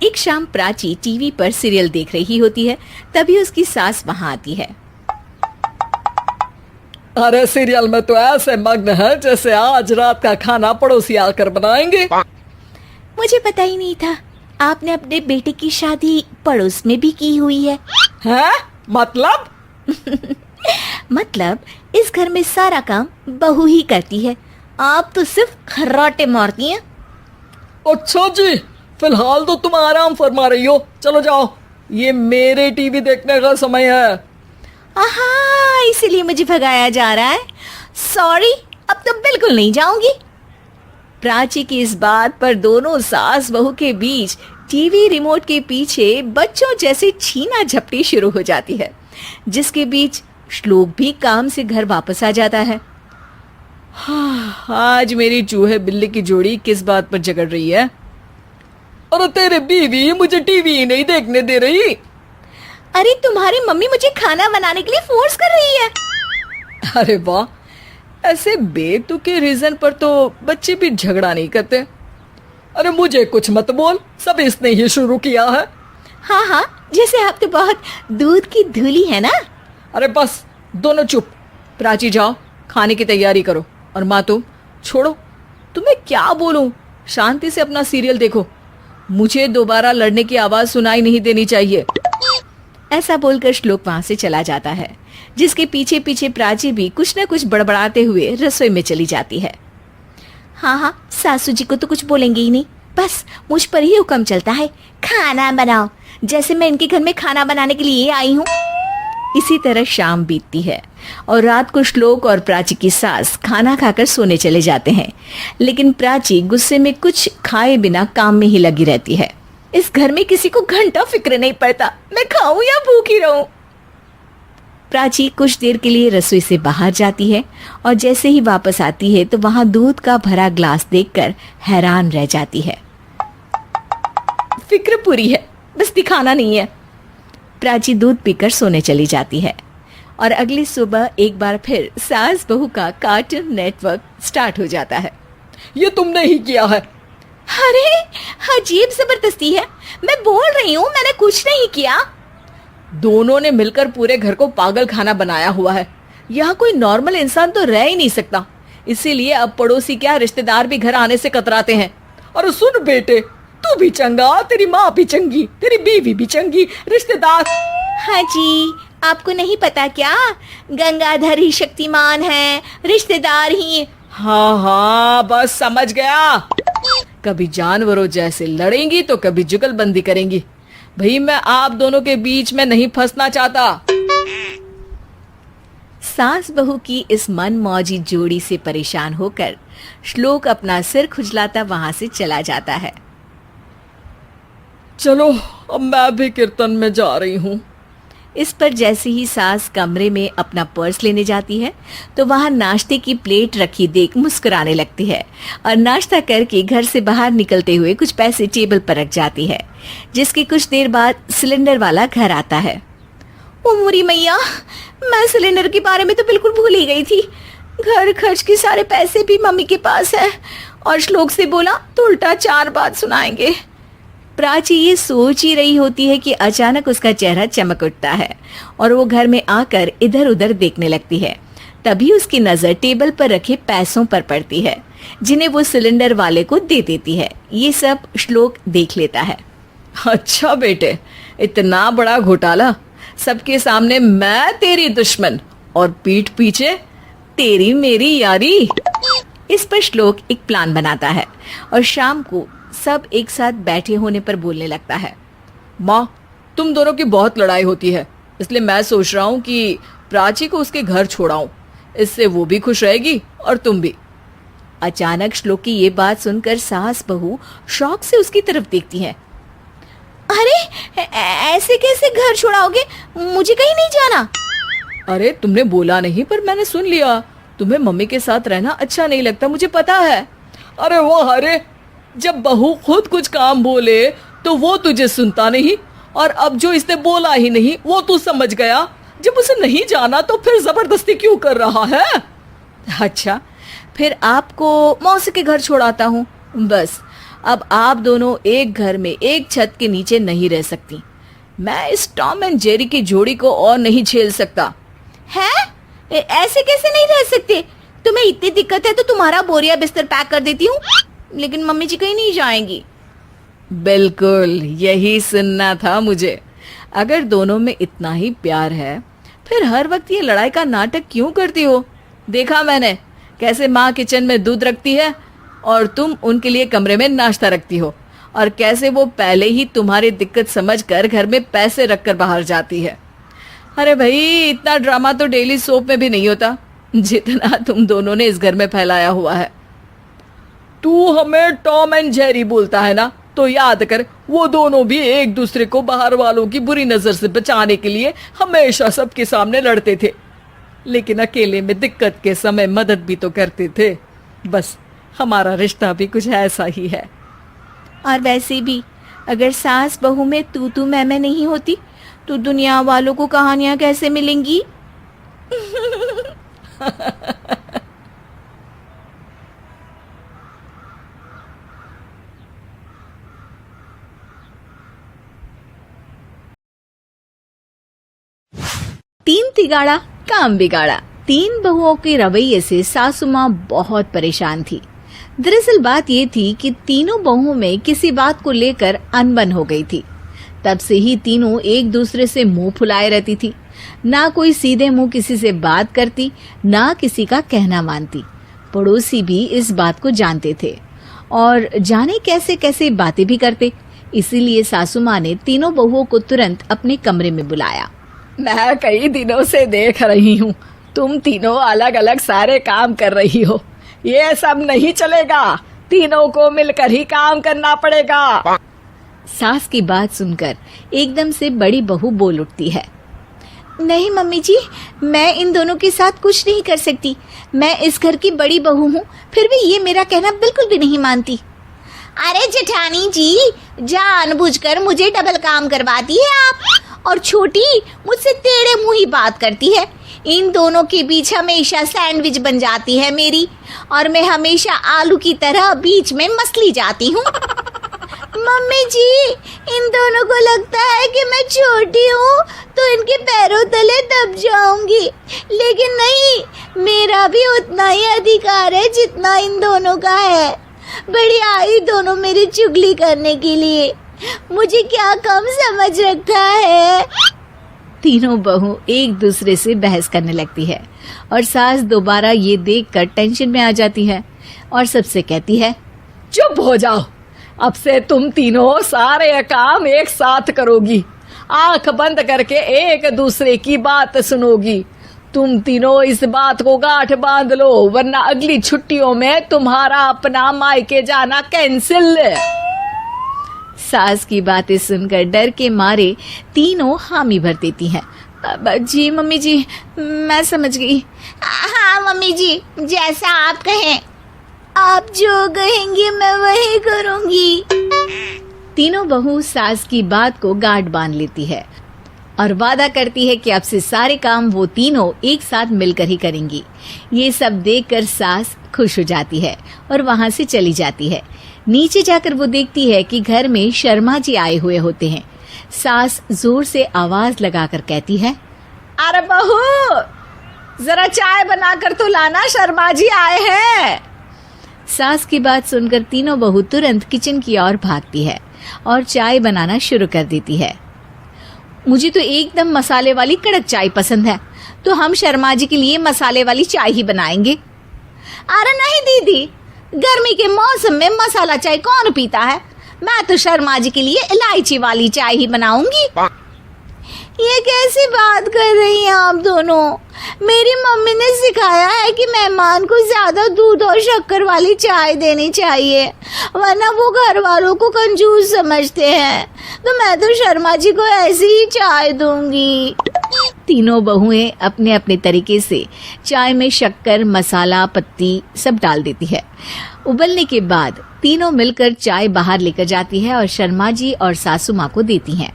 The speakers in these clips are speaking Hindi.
एक शाम प्राची टीवी पर सीरियल देख रही होती है। तभी उसकी सास वहां आती है। अरे सीरियल में तो ऐसे मग्न है जैसे आज रात का खाना पड़ोसी आकर बनाएंगे। मुझे पता ही नहीं था आपने अपने बेटे की शादी पड़ोस में भी की हुई है। हैं? मतलब? मतलब इस घर में सारा काम बहू ही करती है, आप तो सिर्फ खर्राटे मारती हैं। अच्छा जी, फिलहाल तो तुम आराम फरमा रही हो, चलो जाओ, ये मेरे टीवी देखने का समय है। आहा, इसीलिए मुझे भगाया जा रहा है। सॉरी, अब तो बिल्कुल नहीं जाऊंगी। प्राची की इस बात पर दोनों सास बहू के बीच टीवी रिमोट के पीछे बच्चों जैसे छीना झपटी शुरू हो जाती है, जिसके बीच श्लोक भी काम से घर वापस आ जाता है। आज मेरी चूहे बिल्ली की जोड़ी किस बात पर झगड़ रही है? अरे तेरे बीवी मुझे टीवी ही नहीं देखने दे रही। अरे तुम्हारी मम्मी मुझे खाना बनाने के लिए फोर्स कर रही है। अरे वाह, ऐसे बेतुके रीजन पर तो बच्चे भी झगड़ा नहीं करते। अरे मुझे कुछ मत बोल, सब इसने ही शुरू किया है। हाँ हाँ, जैसे आप तो बहुत दूध की धूली है ना। अरे बस दोनों चुप। प्राची जाओ, खाने की तैयारी करो। और माँ तुम छोड़ो, तुम्हें क्या बोलूं, शांति से अपना सीरियल देखो, मुझे दोबारा लड़ने की आवाज सुनाई नहीं देनी चाहिए। ऐसा बोलकर श्लोक वहां से चला जाता है, जिसके पीछे पीछे प्राची भी कुछ न कुछ बड़बड़ाते हुए रसोई में चली जाती है। हाँ हाँ, सासू जी को तो कुछ बोलेंगे ही नहीं, बस मुझ पर ही हुक्म चलता है, खाना बनाओ, जैसे मैं इनके घर में खाना बनाने के लिए आई हूँ। इसी तरह शाम बीतती है और रात को श्लोक और प्राची की सास खाना खाकर सोने चले जाते हैं, लेकिन प्राची गुस्से में कुछ खाए बिना काम में ही लगी रहती है। इस घर में किसी को घंटा फिक्र नहीं पड़ता, मैं खाऊं या भूखी रहूं। प्राची कुछ देर के लिए रसोई से बाहर जाती है और जैसे ही वापस आती है तो वहां दूध का भरा ग्लास देखकर हैरान रह जाती है। फिक्र पूरी है, बस दिखाना नहीं है। प्राची दूध पीकर सोने चली जाती है और अगली सुबह एक बार फिर सास बहू का कार्टून नेटवर्क स्टार्ट हो जाता है। ये तुमने ही किया है। अरे अजीब जबरदस्ती है, मैं बोल रही हूँ मैंने कुछ नहीं किया। दोनों ने मिलकर पूरे घर को पागल खाना बनाया हुआ है। यहाँ कोई नॉर्मल इंसान तो रह ही नहीं सकता, इसीलिए अब पड़ोसी क्या रिश्तेदार भी घर आने से कतराते हैं। और सुन बेटे, तू भी चंगा, तेरी माँ भी चंगी, तेरी बीवी भी चंगी, रिश्तेदार। हाँ जी, आपको नहीं पता क्या, गंगाधर ही शक्तिमान है, रिश्तेदार ही। हाँ हाँ, बस समझ गया। कभी जानवरों जैसे लड़ेंगी तो कभी जुगलबंदी करेंगी। भाई मैं आप दोनों के बीच में नहीं फंसना चाहता। सास बहू की इस मनमौजी जोड़ी से परेशान होकर श्लोक अपना सिर खुजलाता वहां से चला जाता है। चलो अब मैं भी कीर्तन में जा रही हूँ। इस पर जैसे ही सास कमरे में अपना पर्स लेने जाती है तो वहां नाश्ते की प्लेट रखी देख मुस्कुराने लगती है और नाश्ता करके घर से बाहर निकलते हुए कुछ पैसे टेबल पर रख जाती है, जिसके कुछ देर बाद सिलेंडर वाला घर आता है। ओ मोरी मैया, मैं सिलेंडर के बारे में तो बिल्कुल भूल ही गई थी। घर खर्च के सारे पैसे भी मम्मी के पास है और श्लोक से बोला तो उल्टा 4 बात सुनाएंगे। प्राची ये सोच ही रही होती है कि अचानक उसका चेहरा चमक उठता है और वो घर में आकर इधर उधर देखने लगती है। तभी उसकी नजर टेबल पर रखे पैसों पर पड़ती है, जिन्हें वो सिलेंडर वाले को दे देती है। ये सब श्लोक देख लेता है। अच्छा बेटे, इतना बड़ा घोटाला, सबके सामने मैं तेरी दुश्मन और पीठ पीछे तेरी मेरी यारी। इस पर श्लोक एक प्लान बनाता है और शाम को सब एक साथ बैठे होने पर बोलने लगता है। माँ, तुम दोनों की बहुत लड़ाई होती है, इसलिए मैं सोच रहा हूँ कि प्राची को उसके घर छोड़ाऊं, इससे वो भी खुश रहेगी और तुम भी। अचानक श्लोक की ये बात सुनकर सास बहू शौक से उसकी तरफ देखती हैं। अरे ऐसे कैसे घर छोड़ाओगे, मुझे कहीं नहीं जाना। अरे तुमने बोला नहीं पर मैंने सुन लिया, तुम्हें मम्मी के साथ रहना अच्छा नहीं लगता, मुझे पता है। अरे वो अरे, जब बहू खुद कुछ काम बोले तो वो तुझे सुनता नहीं, और अब जो इसने बोला ही नहीं वो तू समझ गया। जब उसे नहीं जाना तो फिर जबरदस्ती क्यों कर रहा है? अच्छा, फिर आपको मौसी के घर छोड़ाता हूँ, बस अब आप दोनों एक घर में एक छत के नीचे नहीं रह सकती। मैं इस टॉम एंड जेरी की जोड़ी को और नहीं झेल सकता। है? ऐसे कैसे नहीं रह सकते? तुम्हें इतनी दिक्कत है तो तुम्हारा बोरिया बिस्तर पैक कर देती हूँ, लेकिन मम्मी जी कहीं नहीं जाएंगी। बिल्कुल यही सुनना था मुझे। अगर दोनों में इतना ही प्यार है फिर हर वक्त ये लड़ाई का नाटक क्यों करती हो? देखा मैंने कैसे माँ किचन में दूध रखती है और तुम उनके लिए कमरे में नाश्ता रखती हो, और कैसे वो पहले ही तुम्हारी दिक्कत समझकर घर में पैसे रखकर बाहर जाती है। अरे भाई, इतना ड्रामा तो डेली सोप में भी नहीं होता जितना तुम दोनों ने इस घर में फैलाया हुआ है। तू हमें टॉम एंड जेरी बोलता है ना, तो याद कर वो दोनों भी एक दूसरे को बाहर वालों की बुरी नजर से बचाने के लिए हमेशा सबके सामने लड़ते थे, लेकिन अकेले में दिक्कत के समय मदद भी तो करते थे। बस हमारा रिश्ता भी कुछ ऐसा ही है। और वैसे भी अगर सास बहू में तू मैं नहीं होती तो दुनिया वालों को कहानियां कैसे मिलेंगी? तीन तिगाड़ा काम बिगाड़ा। तीन बहुओं के रवैये से सासू माँ बहुत परेशान थी। दरअसल बात ये थी कि तीनों बहुओं में किसी बात को लेकर अनबन हो गई थी। तब से ही तीनों एक दूसरे से मुंह फुलाए रहती थी। ना कोई सीधे मुंह किसी से बात करती, ना किसी का कहना मानती। पड़ोसी भी इस बात को जानते थे और जाने कैसे कैसे बातें भी करते। इसीलिए सासू माँ ने तीनों बहुओं को तुरंत अपने कमरे में बुलाया। मैं कई दिनों से देख रही हूँ तुम तीनों अलग अलग सारे काम कर रही हो। ये सब नहीं चलेगा, तीनों को मिलकर ही काम करना पड़ेगा। सास की बात सुनकर एकदम से बड़ी बहू बोल उठती है। नहीं मम्मी जी, मैं इन दोनों के साथ कुछ नहीं कर सकती। मैं इस घर की बड़ी बहू हूँ, फिर भी ये मेरा कहना बिल्कुल भी नहीं मानती। अरे जेठानी जी, जानबूझकर मुझे डबल काम करवाती है आप, और छोटी मुझसे टेढ़े मुंह ही बात करती है। इन दोनों के बीच हमेशा सैंडविच बन जाती है मेरी, और मैं हमेशा आलू की तरह बीच में मसली जाती हूँ। मम्मी जी, इन दोनों को लगता है कि मैं छोटी हूँ तो इनके पैरों तले दब जाऊंगी, लेकिन नहीं, मेरा भी उतना ही अधिकार है जितना इन दोनों का है। बड़ी आई दोनों मेरी चुगली करने के लिए, मुझे क्या कम समझ रखा है। तीनों बहू एक दूसरे से बहस करने लगती है और सास दोबारा ये देखकर टेंशन में आ जाती है और सबसे कहती है, चुप हो जाओ, अब से तुम तीनों सारे काम एक साथ करोगी, आंख बंद करके एक दूसरे की बात सुनोगी। तुम तीनों इस बात को गांठ बांध लो, वरना अगली छुट्टियों में तुम्हारा अपना मायके जाना कैंसिल। सास की बातें सुनकर डर के मारे तीनों हामी भर देती हैं। जी मम्मी जी, मैं समझ गई। हाँ मम्मी जी, जैसा आप कहें, आप जो कहेंगी मैं वही करूंगी। तीनों बहू सास की बात को गांठ बांध लेती है और वादा करती है कि अब से सारे काम वो तीनों एक साथ मिलकर ही करेंगी। ये सब देखकर सास खुश हो जाती है और वहां से चली जाती है। नीचे जाकर वो देखती है कि घर में शर्मा जी आए हुए होते हैं। सास जोर से आवाज लगाकर कहती है, अरे बहू, जरा चाय बनाकर तो लाना, शर्मा जी आए हैं। सास की बात सुनकर तीनों बहू तुरंत किचन की ओर भागती है और चाय बनाना शुरू कर देती है। मुझे तो एकदम मसाले वाली कड़क चाय पसंद है, तो हम शर्मा जी के लिए मसाले वाली चाय ही बनाएंगे। अरे नहीं दीदी, गर्मी के मौसम में मसाला चाय कौन पीता है? मैं तो शर्मा जी के लिए इलायची वाली चाय ही बनाऊंगी। ये कैसी बात कर रही हैं आप दोनों? मेरी मम्मी ने सिखाया है कि मेहमान को ज्यादा दूध और शक्कर वाली चाय देनी चाहिए, वरना वो घर वालों को कंजूस समझते हैं। तो मैं तो शर्मा जी को ऐसी ही चाय दूंगी। तीनों बहुएं अपने अपने तरीके से चाय में शक्कर, मसाला, पत्ती सब डाल देती है। उबलने के बाद तीनों मिलकर चाय बाहर लेकर जाती है और शर्मा जी और सासू माँ को देती हैं।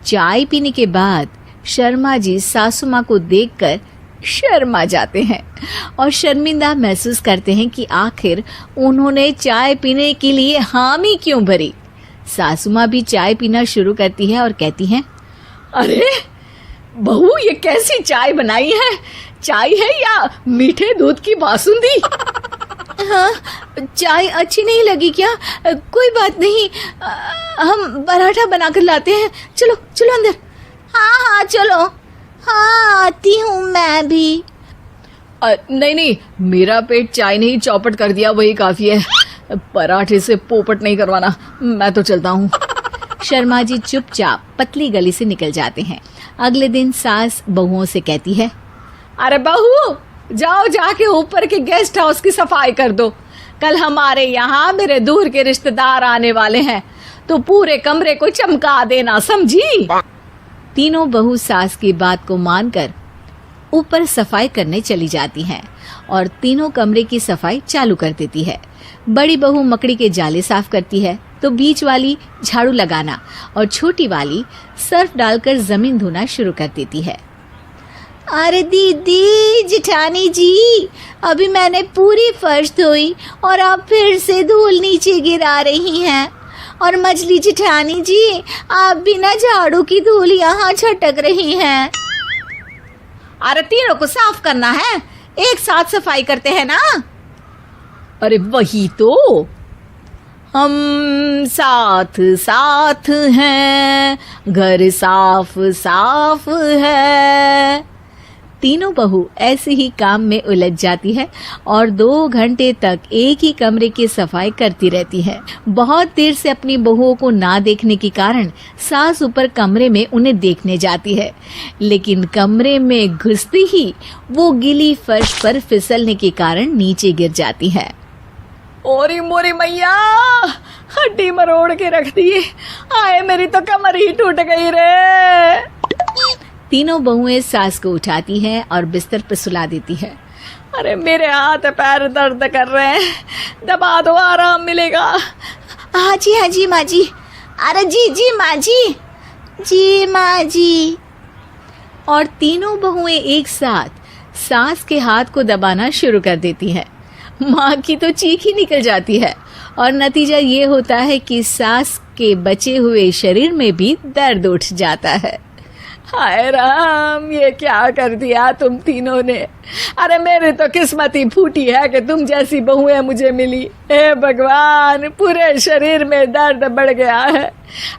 चाय पीने के बाद शर्मा जी सासू माँ को देखकर शर्मा जाते हैं और शर्मिंदा महसूस करते हैं कि आखिर उन्होंने चाय पीने के लिए हामी क्यों भरी। सासू माँ भी चाय पीना शुरू करती है और कहती हैं, अरे बहू, ये कैसी चाय बनाई है? चाय है या मीठे दूध की बासुंदी? हाँ, चाय अच्छी नहीं लगी क्या? कोई बात नहीं, हम पराठा बनाकर लाते हैं। चलो चलो अंदर। हाँ हाँ चलो। हाँ आती हूँ मैं भी। नहीं नहीं, मेरा पेट चाय नहीं चौपट कर दिया वही काफी है। पराठे से पोपट नहीं करवाना, मैं तो चलता हूँ। शर्मा जी चुपचाप पतली गली से निकल जाते हैं। अगले दिन सास बहुओं से कहती है, अरे बहू, जाओ जाके ऊपर के गेस्ट हाउस की सफाई कर दो। कल हमारे यहाँ मेरे दूर के रिश्तेदार आने वाले हैं, तो पूरे कमरे को चमका देना, समझी? तीनों बहू सास की बात को मानकर ऊपर सफाई करने चली जाती हैं और तीनों कमरे की सफाई चालू कर देती है। बड़ी बहू मकड़ी के जाले साफ करती है, तो बीच वाली झाड़ू लगाना और छोटी वाली सर्फ डालकर जमीन धोना शुरू कर देती है। अरे दीदी जेठानी जी, अभी मैंने पूरी फर्श धोई और आप फिर से धूल नीचे गिरा रही हैं। और मछली जेठानी जी, आप बिना झाड़ू की धूल यहाँ छटक रही हैं। अरे तीनों को साफ करना है, एक साथ सफाई करते हैं ना। अरे वही तो, हम साथ साथ हैं, घर साफ साफ है। तीनों बहू ऐसे ही काम में उलझ जाती है और 2 घंटे तक एक ही कमरे की सफाई करती रहती है। बहुत देर से अपनी बहुओं को ना देखने के कारण सास ऊपर कमरे में उन्हें देखने जाती है, लेकिन कमरे में घुसती ही वो गीली फर्श पर फिसलने के कारण नीचे गिर जाती है। ओरी मोरी मैया, हड्डी मरोड़ के रख दी। आए, मेरी तो कमर ही टूट गई रे। तीनों बहुएं सास को उठाती हैं और बिस्तर पर सुला देती है। अरे मेरे हाथ पैर दर्द कर रहे हैं, दबा दो, आराम मिलेगा। हाँ जी माँ जी। अरे जी माँ जी, जी माँ जी। और तीनों बहुएं एक साथ सास के हाथ को दबाना शुरू कर देती हैं। माँ की तो चीख ही निकल जाती है और नतीजा ये होता है कि सास के बचे हुए शरीर में भी दर्द उठ जाता है। हाय राम, ये क्या कर दिया तुम तीनों ने। अरे मेरी तो किस्मत ही फूटी है कि तुम जैसी बहुएं मुझे मिली। हे भगवान, पूरे शरीर में दर्द बढ़ गया है।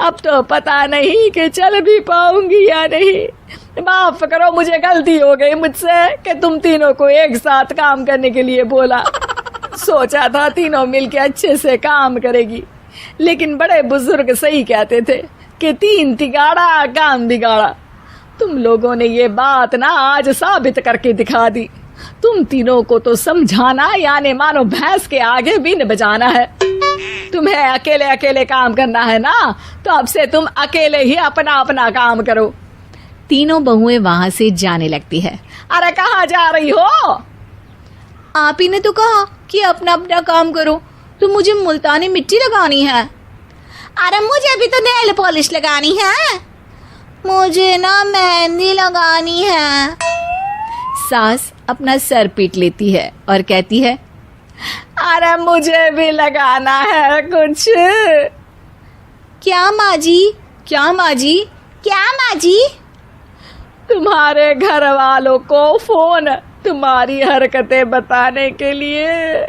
अब तो पता नहीं कि चल भी पाऊंगी या नहीं। माफ करो, मुझे गलती हो गई मुझसे कि तुम तीनों को एक साथ काम करने के लिए बोला। सोचा था तीनों मिलके अच्छे से काम करेगी, लेकिन बड़े बुजुर्ग सही कहते थे कि 3 तिगाड़ा काम बिगाड़ा। तुम लोगों ने ये बात ना आज साबित करके दिखा दी। तुम तीनों को तो समझाना यानी मानो भैंस के आगे बीन बजाना है। तुम्हें अकेले अकेले काम करना है ना, तो अब से तुम अकेले ही अपना अपना काम करो। तीनों बहुएं वहां से जाने लगती है। अरे कहाँ जा रही हो? आप ही ने तो कहा कि अपना अपना काम तो मुझे मुल्तानी मिट्टी लगानी है। अरे मुझे भी तो नेल पॉलिश लगानी है। मुझे ना मेहंदी लगानी है। सास अपना सर पीट लेती है और कहती है, अरे मुझे भी लगाना है कुछ। क्या माँ जी? क्या माँ जी? क्या माँ जी? तुम्हारे घर वालों को फोन तुम्हारी हरकतें बताने के लिए।